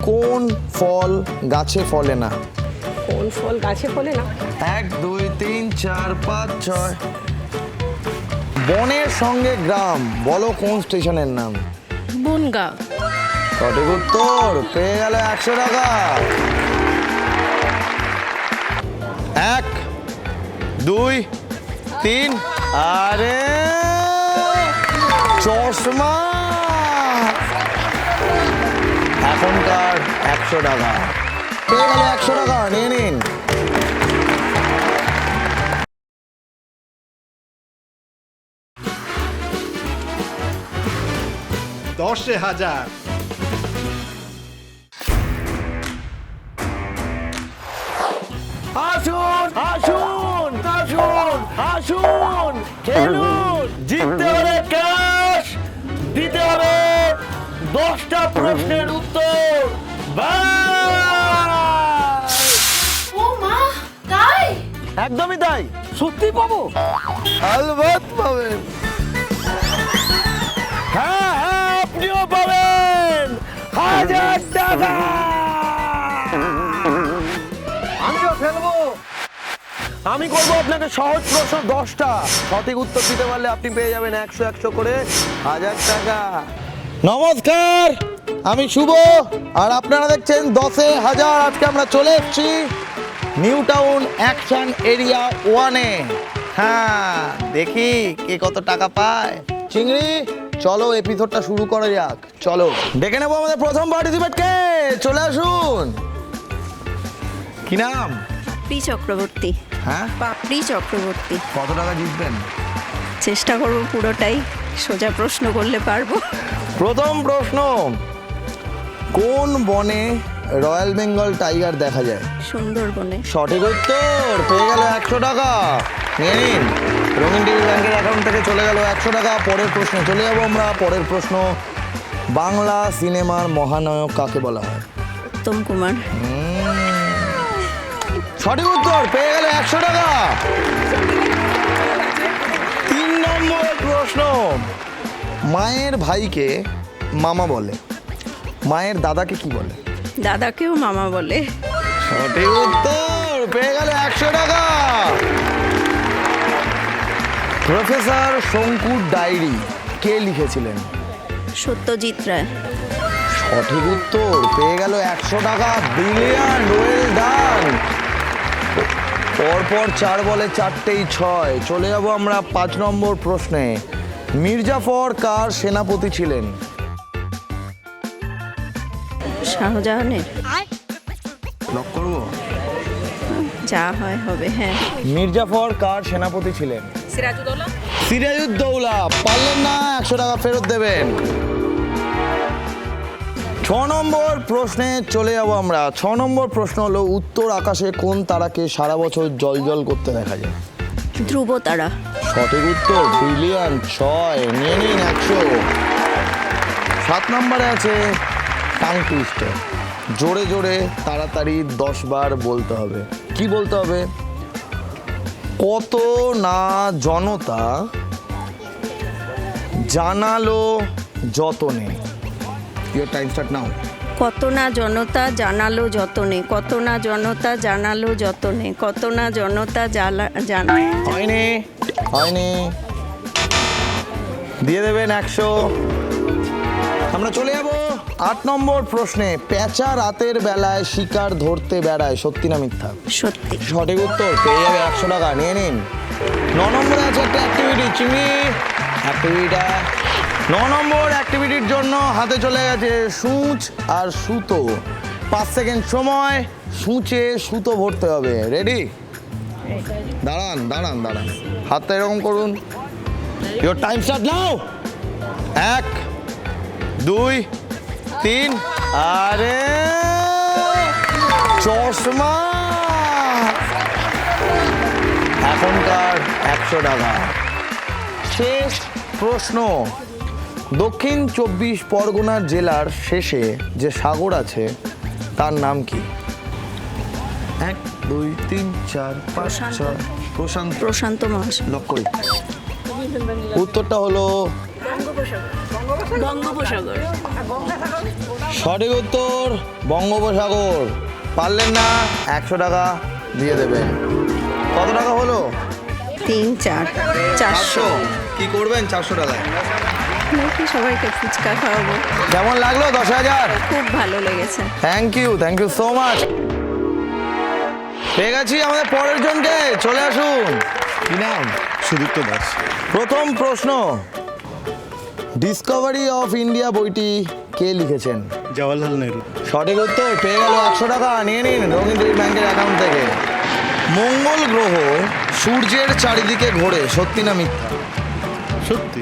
কোন ফল গাছে ফলে না? কোন ফল গাছে ফলে না? 1 2 3 4 5 6। বনের সঙ্গে গ্রাম, বলো কোন স্টেশনের নাম? বনগা। সঠিক উত্তর, পেয়ে গেল 100 টাকা। 1 2 3। আরে চশমা। এখনকার 100 টাকা, পেয়ে গেল 100 টাকা, নিয়ে নিন। দশে হাজার। আসুন আসুন আসুন আসুন, খেলুন। জিততে হলে ক্যাশ, দিতে হবে 10টা প্রশ্নের উত্তর। বাস! ও মা, তাই? একদমই তাই। সত্যি পাবো? আলবাত পাবেন। হ্যাঁ হ্যাঁ, আপনিও পাবেন 1000 টাকা। আমিও খেলবো। আমি করবো আপনাকে সহজ প্রশ্ন 10টা। সঠিক উত্তর দিতে পারলে আপনি পেয়ে যাবেন 100 করে 1000 টাকা। নমস্কার, আমি শুভ, আর আপনারা দেখছেন 10এ হাজার। আজকে আমরা চলে এসেছি নিউ টাউন অ্যাকশন এরিয়া 1-এ। হ্যাঁ, দেখি কে কত টাকা পায়। চিংড়ি, চলো এপিসোডটা শুরু করা যাক। চলো ডেকে নেবো আমাদের প্রথম পার্টিসিপেন্টকে। চলে আসুন। কি নাম? পাপড়ি চক্রবর্তী। হ্যাঁ, পাপড়ি চক্রবর্তী। কত টাকা জিতবেন? চেষ্টা করবো পুরোটাই। সোজা প্রশ্ন করলে পারবো। প্রথম প্রশ্ন, কোন বনে রয়্যাল বেঙ্গল টাইগার দেখা যায়? সুন্দরবনে। সঠিক উত্তর, পেয়ে গেল 100 টাকা। নিয়ে নিন। রঙিন টিভি ব্যাংকের অ্যাকাউন্ট থেকে চলে গেল 100 টাকা। পরের প্রশ্নে চলে যাবো আমরা। পরের প্রশ্ন, বাংলা সিনেমার মহানায়ক কাকে বলা হয়? উত্তম কুমার। সঠিক উত্তর, পেয়ে গেল 100 টাকা। 3 নম্বর প্রশ্ন, মায়ের ভাইকে মামা বলে, মায়ের দাদাকে কি বলে? দাদাকেও মামা বলে। সঠিক উত্তর, পেয়ে গেল 100 টাকা। প্রফেসর শঙ্কুর ডায়েরি কে লিখেছিলেন? সত্যজিৎ রায়। সঠিক উত্তর, পেয়ে গেল 100 টাকা। Brilliant, well done. পরপর 4 বলে 4টেই 6। চলে যাব আমরা 5 নম্বর প্রশ্নে, মির্জাফর কার সেনাপতি ছিলেন? শাহজাহানের। লক করবো? যা হয় হবে। হ্যাঁ। মির্জাফর কার সেনাপতি ছিলেন? সিরাজউদ্দৌলা। সিরাজউদ্দৌলা। পারলেন না, 100 টাকা ফেরত দেবেন। 6 নম্বর প্রশ্নে চলে যাব আমরা। 6 নম্বর প্রশ্ন হলো, উত্তর আকাশে কোন তারাকে সারা বছর জল করতে দেখা যায়? ধ্রুব তারা। সঠিক উত্তর, ব্রিলিয়ান্ট। 6, নিয়ে নিন 100। 7 নম্বরে আছে টাং টুইস্টার। জোরে জোরে তাড়াতাড়ি 10 বার বলতে হবে। কি বলতে হবে? কত না জনতা জানালো যতনে। Your time start now. কত না জনতা জানালো যতনে, কত না জনতা জানালো যতনে, কত না জনতা জানা। হয়নি হয়নি, দিয়ে দেবেন 100। আমরা চলে যাব 8 নম্বর প্রশ্নে, পেঁচা রাতের বেলায় শিকার ধরতে বেড়ায়, সত্যি না মিথ্যা? সত্যি। সঠিক উত্তর, পেয়ে যাবে 100 টাকা। নিয়ে নিন। 9 নম্বরে আছে একটা অ্যাক্টিভিটি, চিংড়ি অ্যাক্টিভিটিটা। 9 নম্বর অ্যাক্টিভিটির জন্য হাতে চলে গেছে সূচ আর সুতো। 5 সেকেন্ড সময়, সূচে সুতো ভরতে হবে। রেডি? দাঁড়ান দাঁড়ান দাঁড়ান, হাতটা এরকম করুন। Your time start now. 1 2 3। আরে চশমা। এখনকার 100 টাকা। শেষ প্রশ্ন, দক্ষিণ 24 পরগনার জেলার শেষে যে সাগর আছে তার নাম কি? 1 2 3 4 5 6। প্রশান্ত। প্রশান্ত মহাসাগর। লক করি। উত্তরটা হলো বঙ্গোপসাগর। সঠিক উত্তর বঙ্গোপসাগর। পারলেন না, 100 টাকা দিয়ে দেবেন। কত টাকা হলো? 3 4 400। কি করবেন 400 টাকায়? নাকি সবাইকে ফুচকা খাওয়াবো। কেমন লাগলো 10,000? খুব ভালো লেগেছে। Thank you so much. পেয়ে গেছি আমাদের পরের জনকে, চলে আসুন। কি নাম? সুদীপ্ত দাস। প্রথম প্রশ্ন, ডিসকভারি অফ ইন্ডিয়া বইটি কে লিখেছেন? জওয়াহরলাল নেহরু। সঠিক উত্তর, পেয়ে গেল 100 টাকা, নিয়ে নিন রবীন্দ্র ব্যাংকের অ্যাকাউন্ট থেকে। মঙ্গল গ্রহ সূর্যের চারিদিকে ঘোরে, সত্যি না মিথ্যা? সত্যি।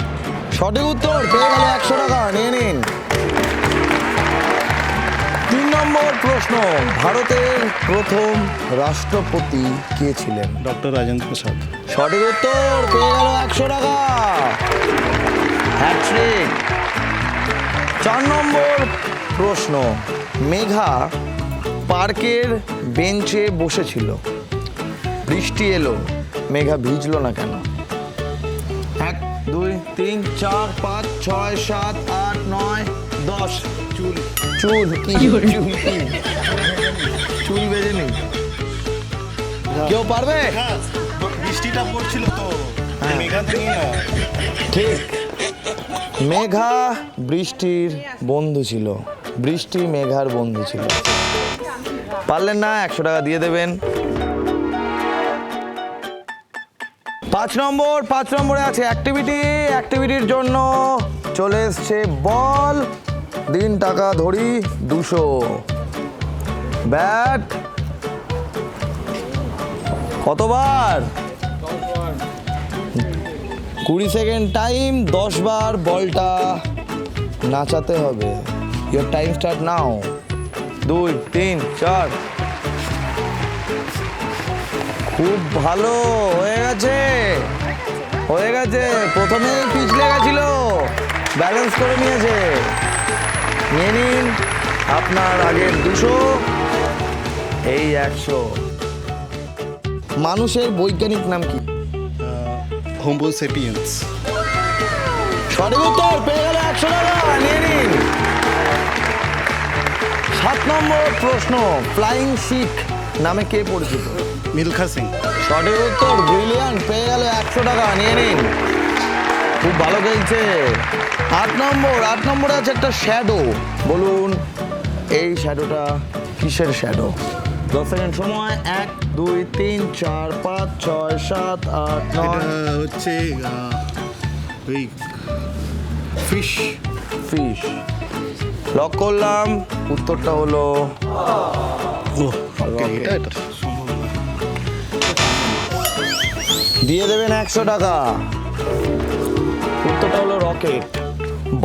সঠিক উত্তর, পেয়ে গেল 100 টাকা, নিয়ে নিন। 3 নম্বর প্রশ্ন, ভারতের প্রথম রাষ্ট্রপতি কে ছিলেন? ডক্টর রাজেন্দ্র প্রসাদ। সঠিক উত্তর, পেয়ে গেল 100 টাকা, হ্যাট্রিক। 4 নম্বর প্রশ্ন, মেঘা পার্কের বেঞ্চে বসেছিল, বৃষ্টি এলো, মেঘা ভিজলো না কেন? 1 2 3 4 5 6 7 8 9 10। চুল চুল কি চুল কি? চুল বেজেনি? কেউ পারবে? বৃষ্টিটা পড়ছিল তো, হ্যাঁ। মেঘা থেকে না। ঠিক, মেঘা বৃষ্টির বন্ধু ছিল, বৃষ্টি মেঘার বন্ধু ছিল। পারলেন না, 100 টাকা দিয়ে দেবেন। 5 নম্বরে আছে অ্যাক্টিভিটির জন্য চলে এসছে বল, দিন টাকা ধরি 200, ব্যাট কতবার? 20 সেকেন্ড টাইম, 10 বার বলটা নাচাতে হবে। Your time start now. 2 3 4। খুব ভালো, হয়ে গেছে। প্রথমেই পিছলে গেছিল, ব্যালেন্স করে নিয়েছে। নিয়ে নিন আপনার আগের 200, এই 100। মানুষের বৈজ্ঞানিক নাম কি? Homo sapiens. সঠিক উত্তর, পেয়ে গেলে 100 টাকা, নিয়ে নিন। 7 নম্বর প্রশ্ন, ফ্লাইং শিখ নামে কে পরিচিত? মিলখা সিং। সঠিক উত্তর, ব্রিলিয়ান্ট, পেয়ে গেল 100 টাকা, নিয়ে নিন। খুব ভালো খেলছে। 8 নম্বরে আছে একটা শ্যাডো, বলুন এই শ্যাডোটা কিসের শ্যাডো? 10 সেকেন্ড সময়। 1 2 3 4 5 6 7 8 এটা 9। হচ্ছে ওই ফিশ। লক করলাম, উত্তরটা হলো এটা দিয়ে দেবেন 100 টাকা। উত্তরটা হলো রকেট।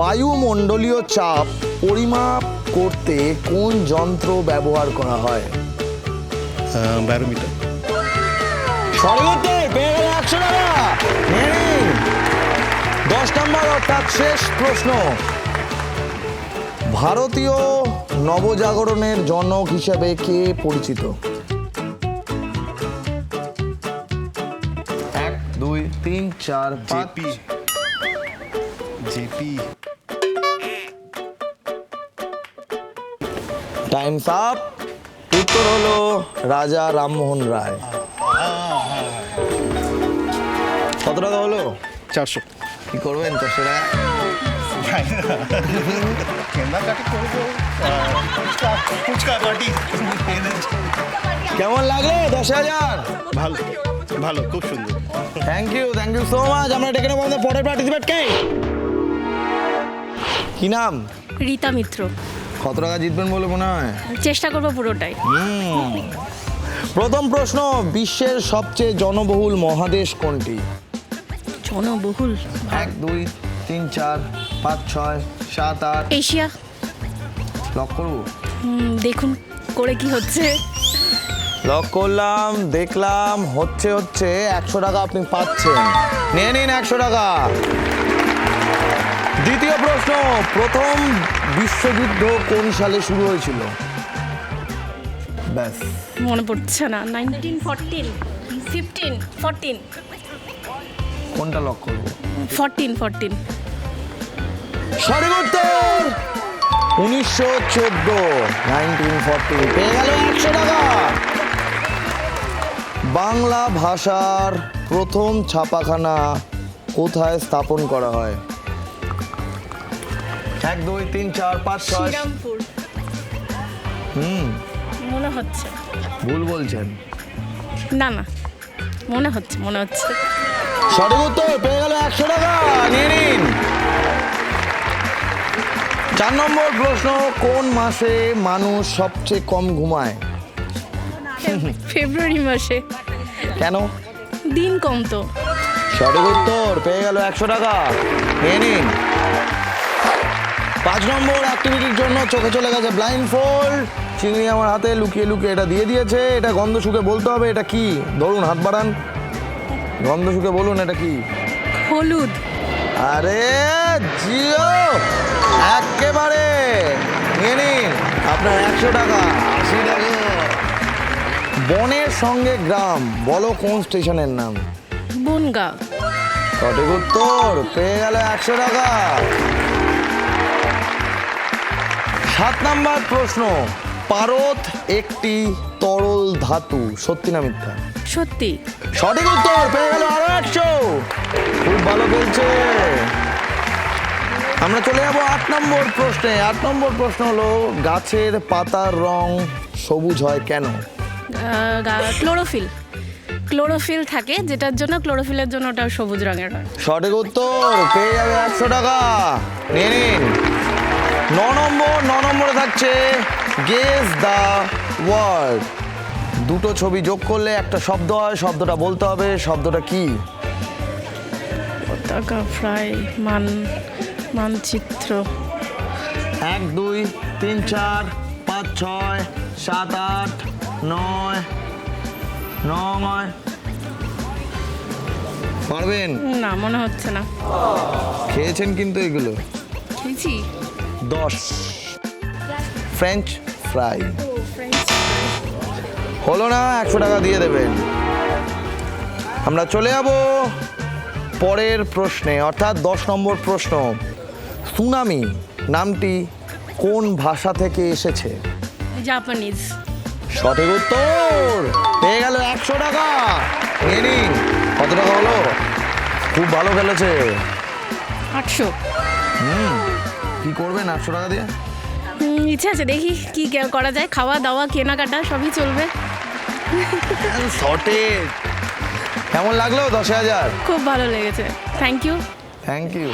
বায়ুমণ্ডলীয় চাপ পরিমাপ করতে কোন যন্ত্র ব্যবহার করা হয়? ব্যারোমিটার। সঠিক উত্তর, পেয়ে গেলে 100 টাকা, নিয়ে নিন। 10 নম্বর অর্থাৎ শেষ প্রশ্ন, ভারতীয় নবজাগরণের জনক হিসেবে কে পরিচিত? 1 2 3 4 5। জেপি। Times up. উত্তর হলো রাজা রামমোহন রায়। কত টাকা হলো? 400। কি করবেন 400 টাকা? কেনাকাটি করবো, ফুচকা পার্টি। কেমন লাগলো 10,000? ভালো ভালো, খুব সুন্দর। Thank you so much. আমরা ডেকে নেবো আমাদের পরের পার্টিসিপেট কে? কি নাম? রীতা মিত্র। কত টাকা জিতবেন বলে মনে হয়? চেষ্টা করবো পুরোটাই। প্রথম প্রশ্ন, বিশ্বের সবচেয়ে জনবহুল মহাদেশ কোনটি? জনবহুল 1 2 3 4 5 6 7 8। এশিয়া। লক করবো? দেখুন করে কি হচ্ছে। লক করলাম, দেখলাম হচ্ছে 100 টাকা আপনি পাচ্ছেন, নিয়ে নিন 100 টাকা। দ্বিতীয় প্রশ্ন, প্রথম বিশ্বযুদ্ধ কোন সালে শুরু হয়েছিল? ব্যাস মনে পড়ছে না। 1914 15 14 কোনটা লক করবো? 14 সঠিক উত্তর, 1914 পেয়ে গেল 100 টাকা। বাংলা ভাষার প্রথম ছাপাখানা কোথায় স্থাপন করা হয়? 1 2 3 4 5 6। শ্রীরামপুর মনে হচ্ছে। ভুল বলছেন। না না, মনে হচ্ছে। সঠিক উত্তর পেয়ে গেল 100 টাকা, নিয়ে নিন। 4 নম্বর প্রশ্ন, কোন মাসে মানুষ সবচেয়ে কম ঘুমায়? ফেব্রুয়ারি মাসে। কেন? দিন কম তো। সঠিক উত্তর পেয়ে গেল 100 টাকা, নিয়ে নিন। 5 নম্বর অ্যাক্টিভিটির জন্য চোখে চলে গেছে ব্লাইন্ড ফোল্ড। চিংড়ি আমার হাতে লুকিয়ে লুকিয়ে এটা দিয়ে দিয়েছে। এটা গন্ধ শুকে বলতে হবে এটা কি। ধরুন, হাত বাড়ান, গন্ধ শুকে বলুন এটা কি। হলুদ। আরে জিও, একেবারে নিয়ে নিন আপনার 100 টাকা। 80 টাকা। বনের সঙ্গে গ্রাম, বলো কোন স্টেশনের নাম? বনগা। সঠিক উত্তর পেয়ে গেল 100 টাকা। 7 নাম্বার প্রশ্ন, পারদ একটি তরল ধাতু, সত্যি না মিথ্যা? সত্যি। সঠিক উত্তর পেয়ে গেল আরো 100। খুব ভালো বলছে। আমরা চলে যাবো 8 নম্বর প্রশ্নে। 8 নম্বর প্রশ্ন হলো, গাছের পাতার রং সবুজ হয় কেন? ক্লোরোফিল থাকে, যেটার জন্য ক্লোরোফিলের জন্য ওটা সবুজ রঙের হয়। সঠিক উত্তর পেয়ে যাবে 100 টাকা, নিয়ে নিন। 9 নম্বরে থাকছে গেস দ্য ওয়ার্ড। দুটো ছবি যোগ করলে একটা শব্দ হয়, শব্দটা বলতে হবে, শব্দটা কি? পতাকা, ফ্রাই, মানচিত্র। 1 2 3 4 5 6 7 8 9 9। পারবেন? না, মনে হচ্ছে না। খেয়েছেন কিন্তু এগুলো। খেয়েছি। 10 ফ্রেঞ্চ ফ্রাই। হলো না, 100 টাকা দিয়ে দেবেন। আমরা চলে যাব পরের প্রশ্নে, অর্থাৎ 10 নম্বর প্রশ্ন। সুনামি নামটি কোন ভাষা থেকে এসেছে? জাপানিজ। সঠিক উত্তর পেয়ে গেল 100 টাকা, নিয়ে নিন। কত টাকা হলো? খুব ভালো খেলেছে। 800। কি করবেন 800 টাকা দিয়ে? ইচ্ছা আছে, দেখি কি করা যায়। খাওয়া দাওয়া কেনাকাটা সবই চলবে। সঠিক। কেমন লাগলো 10,000? খুব ভালো লেগেছে, থ্যাংক ইউ। Thank you.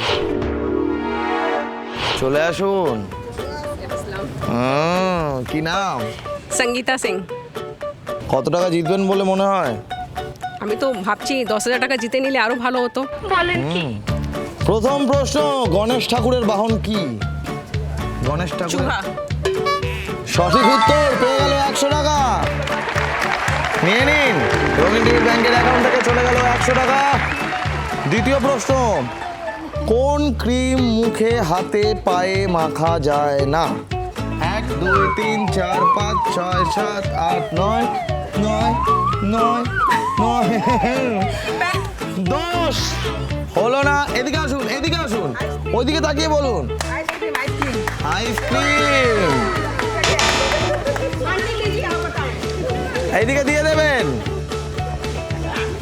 চলে আসুন। কি নাম? সঙ্গীতা সিং। কত টাকা জিতবেন বলে মনে হয়? আমি তো ভাবছি 10,000 টাকা জিতে নিলে আরো ভালো হতো। প্রথম প্রশ্ন, গণেশ ঠাকুরের বাহন কি? গণেশ ঠাকুর। চূড়া। সঠিক উত্তর পেয়ে গেল 100 টাকা, নিয়ে নিন। রঙিন টিভি ব্যাংকের অ্যাকাউন্ট থেকে চলে গেল 100 টাকা। দ্বিতীয় প্রশ্ন, কোন ক্রিম মুখে হাতে পায়ে মাখা যায় না? 1 2 3 4 5 6 7 8 9 9 9 10। হলো না, এদিকে আসুন, এদিকে আসুন, ওইদিকে তাকিয়ে বলুন। আইসক্রিম। এইদিকে দিয়ে দেবেন।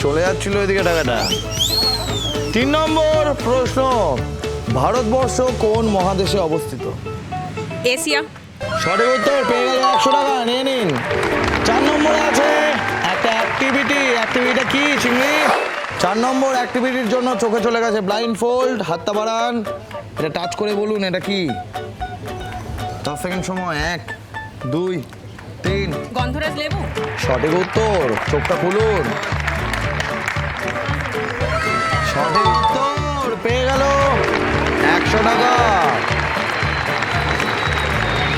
চলে যাচ্ছিল এদিকে টাকাটা। 3 নম্বর প্রশ্ন, ভারতবর্ষ কোন মহাদেশে অবস্থিত? এশিয়া। সঠিক উত্তর পেয়ে গেল 100 টাকা, নিয়ে নিন। 4 নম্বরে আছে একটা অ্যাক্টিভিটি কি চিংড়ি? 4 নম্বর অ্যাক্টিভিটির জন্য চোখে চলে গেছে ব্লাইন্ড ফোল্ড। হাতটা বাড়ান, এটা টাচ করে বলুন এটা কি। 10 সেকেন্ড সময়। 1 2 3। গন্ধরাজ লেবু। সঠিক উত্তর, চোখটা খুলুন। সঠিক উত্তর পেয়ে গেল 100 টাকা।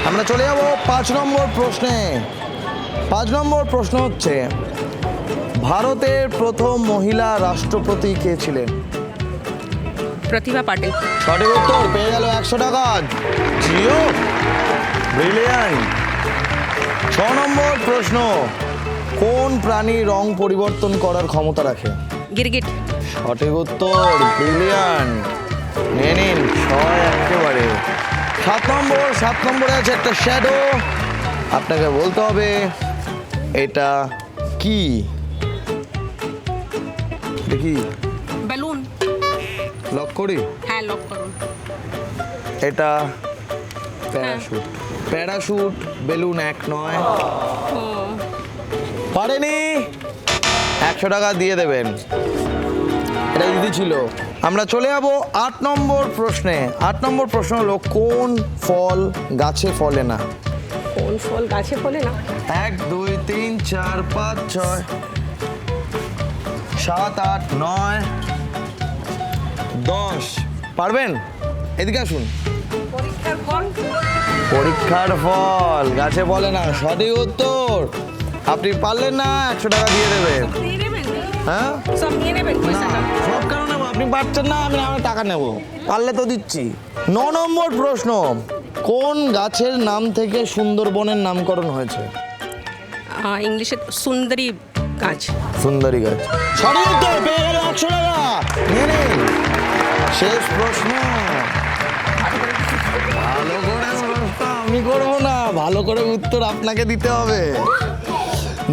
আমরা চলে যাব 5 নম্বর প্রশ্নে। 5 নম্বর প্রশ্ন হচ্ছে, ভারতের প্রথম মহিলা রাষ্ট্রপতি কে ছিলেন? প্রতিভা পাটিল। সঠিক উত্তর পেয়ে গেল 100 টাকা। জিও, ব্রিলিয়ান্ট। 6 নম্বর প্রশ্ন, কোন প্রাণী রং পরিবর্তন করার ক্ষমতা রাখে? গিরগিট। সঠিক উত্তর, ব্রিলিয়ান্ট। নিয়ে নিন 6 একেবারে। 7 নম্বরে আছে একটা শ্যাডো, আপনাকে বলতে হবে এটা কি। দেখি বেলুন। লক করি। হ্যাঁ, লক করুন। এটা প্যারাশুট। প্যারাশুট বেলুন এক নয়। পারেনি, 100 টাকা দিয়ে দেবেন। এটা দিদি ছিল। আমরা চলে যাব 8 নম্বর প্রশ্নে। 8 নম্বর প্রশ্ন হলো কোন ফল গাছে ফলে না? কোন ফল গাছে ফলে না? 1 2 3 4 5 6 7 8 9 10। পারবেন? এদিকে আসুন। পরীক্ষার ফল। পরীক্ষার ফল গাছে ফলে না, সঠিক উত্তর। আপনি পারলেন না, 100 টাকা দিয়ে দেবেন। নিয়ে নেবেন? হ্যাঁ, সব নিয়ে নেবেন না, পয়সাটা? সব কেন নেবো? আপনি পারছেন না, আমি টাকা নেব। পারলে তো দিচ্ছি। 9 নম্বর প্রশ্ন, কোন গাছের নাম থেকে সুন্দরবনের নামকরণ হয়েছে? ইংলিশে সুন্দরী গাছ। সুন্দরী গাছ। সঠিক উত্তর, পেয়ে গেল 100 টাকা। নিয়ে নিন। শেষ প্রশ্ন। ভালো করে প্রশ্ন আমি করবো না, ভালো করে উত্তর আপনাকে দিতে হবে।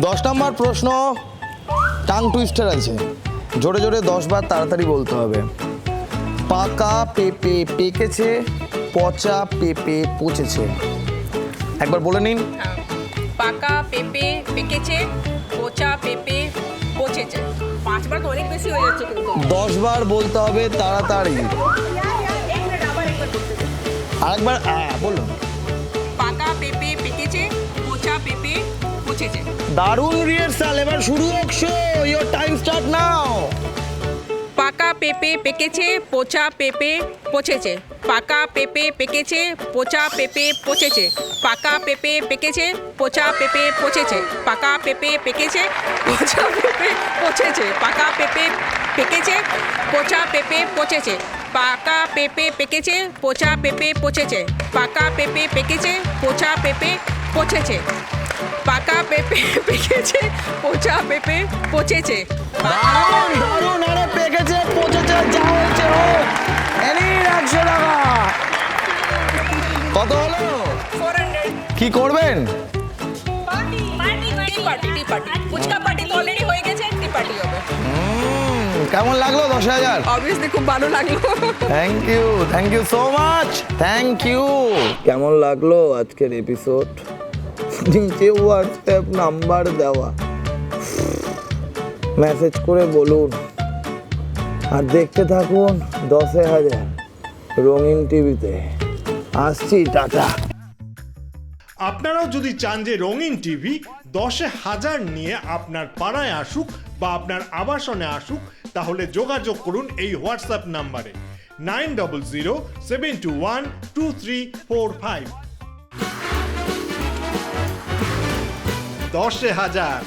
10 নম্বর প্রশ্ন, টাং টুইস্টার আছে, জোরে জোরে 10 বার তাড়াতাড়ি বলতে হবে। পাকা পেঁপে পেকেছে, পচা পেঁপে পচেছে। একবার বলে নিন। পাকা পেঁপে পেকেছে, পচা পেঁপে পচেছে। 5 বার তো অনেক বেশি হয়ে যাচ্ছে কিন্তু। 10 বার বলতে হবে তাড়াতাড়ি। আরেকবার বলুন। পাকা পেঁপে পেকেছে, পচা পেঁপে পচেছে। দারুণ রিহার্সাল, এবার শুরু হচ্ছে। Your time start now. পাকা পেঁপে পেকেছে, পচা পেঁপে পচেছে। পাকা পেঁপে পেকেছে, পচা পেঁপে পচেছে। পাকা পেঁপে পেকেছে, পচা পেঁপে পচেছে। পাকা পেঁপে পেকেছে, পচা পেঁপে পচেছে। পাকা পেঁপে পেকেছে, পচা পেঁপে পচেছে। পাকা পেঁপে পেকেছে, পচা পেঁপে পচেছে। পাকা পেঁপে পেকেছে, পচা পেঁপে পচেছে। পাকা পেঁপে পেকেছে, পচা পেঁপে পচেছে। দারুণ দারুণ, আরে পেকেছে পচেছে যা হয়েছে হোক। এনি 100 টাকা। কত হলো? 400। কি করবেন? ফুচকা পার্টি তো অলরেডি হয়ে গেছে, টি পার্টি হবে। কেমন লাগলো 10,000? অবভিয়াসলি খুব ভালো লাগলো। Thank you so much, thank you. কেমন লাগলো আজকের এপিসোড? নিচে হোয়াটসঅ্যাপ নাম্বার দেওয়া, মেসেজ করে বলুন। আর দেখতে থাকুন 10,000 রঙিন টিভিতে। আসছি, টাটা। আপনারাও যদি চান যে রঙিন টিভি 10,000 নিয়ে আপনার পাড়ায় আসুক বা আপনার আবাসনে আসুক, তাহলে যোগাযোগ করুন এই হোয়াটসঅ্যাপ নাম্বারে 9007212345। 10,000।